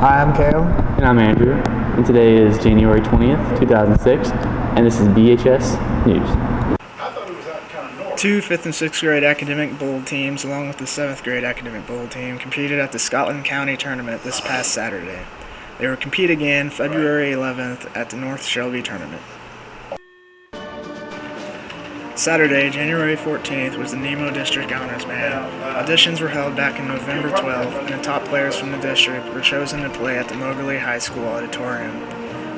Hi, I'm Kale. And I'm Andrew, and today is January 20th, 2006, and this is BHS News. Two 5th and 6th grade academic bowl teams, along with the 7th grade academic bowl team, competed at the Scotland County Tournament this past Saturday. They will compete again February 11th at the North Shelby Tournament. Saturday, January 14th, was the Nemo District Honors Band. Auditions were held back in November 12th, and the top players from the district were chosen to play at the Moberly High School Auditorium.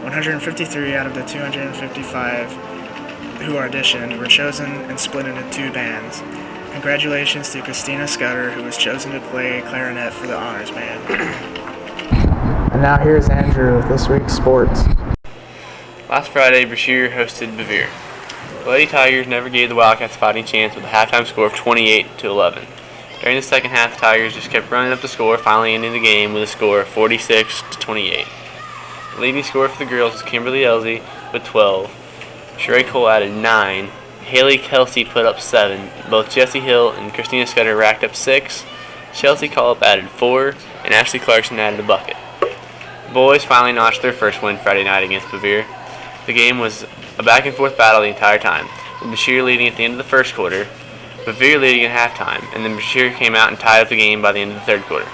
153 out of the 255 who auditioned were chosen and split into two bands. Congratulations to Christina Scudder, who was chosen to play clarinet for the Honors Band. And now here's Andrew with this week's sports. Last Friday, Brashear hosted Bevere. The Lady Tigers never gave the Wildcats a fighting chance with a halftime score of 28-11. During the second half, the Tigers just kept running up the score, finally ending the game with a score of 46-28. The leading scorer for the girls was Kimberly Elsie with 12. Sheree Cole added 9. Haley Kelsey put up 7. Both Jessie Hill and Christina Scudder racked up 6. Chelsea Collop added 4, and Ashley Clarkson added a bucket. The boys finally notched their first win Friday night against Bevere. The game was a back-and-forth battle the entire time, with Brashear leading at the end of the first quarter, Bevere leading at halftime, and then Brashear came out and tied up the game by the end of the third quarter.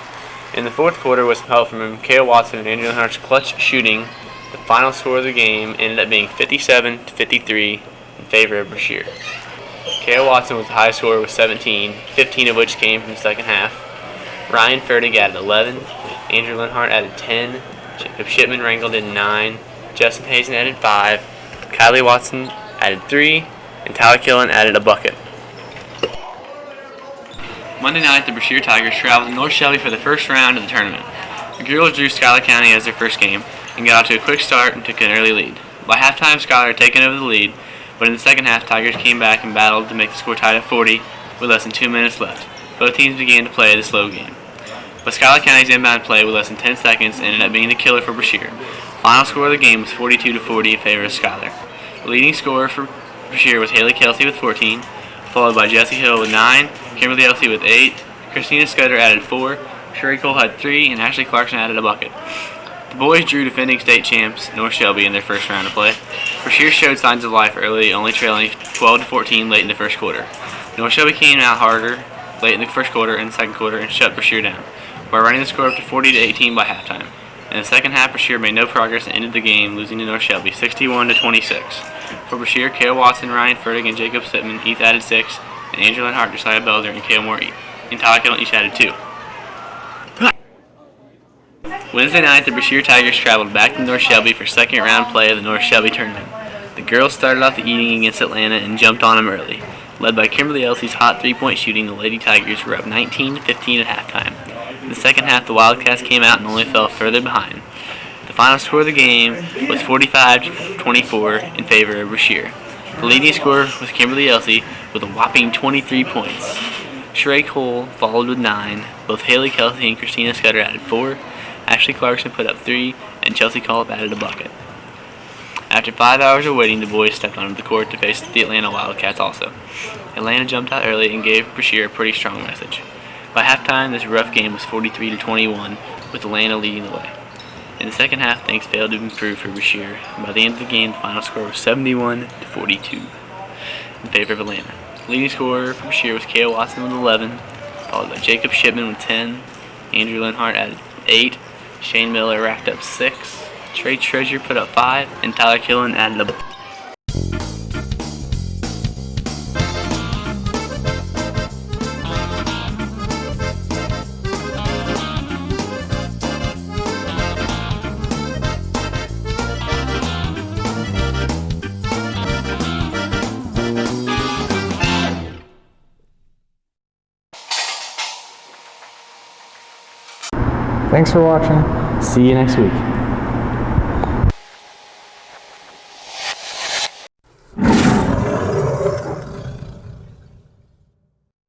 In the fourth quarter, with some help from Kale Watson and Andrew Leonhardt's clutch shooting, the final score of the game ended up being 57-53 in favor of Brashear. Kale Watson was the highest scorer with 17, 15 of which came from the second half. Ryan Fertig added 11, Andrew Leonhardt added 10, Jacob Shipman wrangled in 9, Justin Hazen added 5, Kylie Watson added 3, and Tyler Killen added a bucket. Monday night, the Brashear Tigers traveled to North Shelby for the first round of the tournament. The girls drew Schuyler County as their first game and got off to a quick start and took an early lead. By halftime, Schuyler had taken over the lead, but in the second half, Tigers came back and battled to make the score tied at 40 with less than 2 minutes left. Both teams began to play the slow game. But Schuyler County's inbound play with less than 10 seconds ended up being the killer for Brashear. Final score of the game was 42-40 in favor of Schuyler. The leading scorer for Brashear was Haley Kelsey with 14, followed by Jessie Hill with 9, Kimberly Elsie with 8, Christina Scudder added 4, Sheree Cole had 3, and Ashley Clarkson added a bucket. The boys drew defending state champs North Shelby in their first round of play. Brashear showed signs of life early, only trailing 12-14 late in the first quarter. North Shelby came out harder late in the first quarter and second quarter and shut Brashear down, by running the score up to 40-18 by halftime. In the second half, Brashear made no progress and ended the game, losing to North Shelby 61-26. For Brashear, Kale Watson, Ryan Fertig, and Jacob Sitman each added 6, and Andrew Leonhardt, Josiah Belzer, and Kale Moore and Tyler Killen each added 2. Wednesday night, the Brashear Tigers traveled back to North Shelby for second round play of the North Shelby tournament. The girls started off the evening against Atlanta and jumped on them early. Led by Kimberly Elsie's hot three-point shooting, the Lady Tigers were up 19-15 at halftime. In the second half, the Wildcats came out and only fell further behind. The final score of the game was 45-24 in favor of Brashear. The leading scorer was Kimberly Elsie with a whopping 23 points. Sheree Cole followed with 9. Both Haley Kelsey and Christina Scudder added 4. Ashley Clarkson put up 3, and Chelsea Collop added a bucket. After 5 hours of waiting, the boys stepped onto the court to face the Atlanta Wildcats also. Atlanta jumped out early and gave Brashear a pretty strong message. By halftime, this rough game was 43-21, with Atlanta leading the way. In the second half, things failed to improve for Brashear, and by the end of the game, the final score was 71-42 in favor of Atlanta. The leading scorer for Brashear was Kale Watson with 11, followed by Jacob Shipman with 10, Andrew Leonhardt added 8, Shane Miller racked up 6, Trey Treasure put up 5, and Tyler Killen added a. Thanks for watching. See you next week.